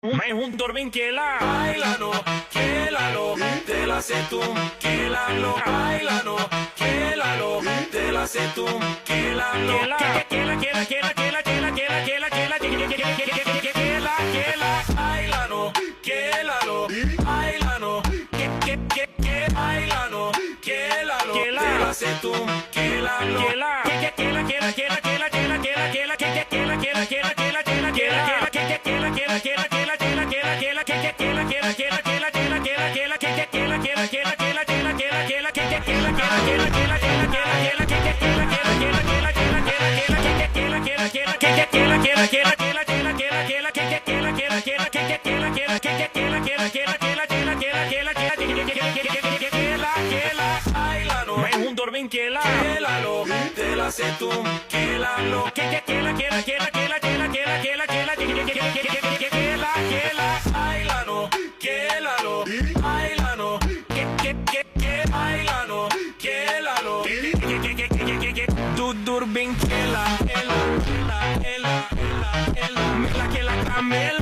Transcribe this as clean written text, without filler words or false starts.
Me junto Orvinquela. Bailalo, quélalo, te la sé tú, quélalo, bailalo, quélalo, te la sé tú, quélalo, bailalo, quélalo, bailalo, bailalo, quélalo, te la sé tú, quélalo, Me junto Orvinquela. quélalo, te la sé tú, quélalo, bailalo, quélalo, bailalo, bailalo, quélalo, Dudu Orvinquela. ela, que la camela,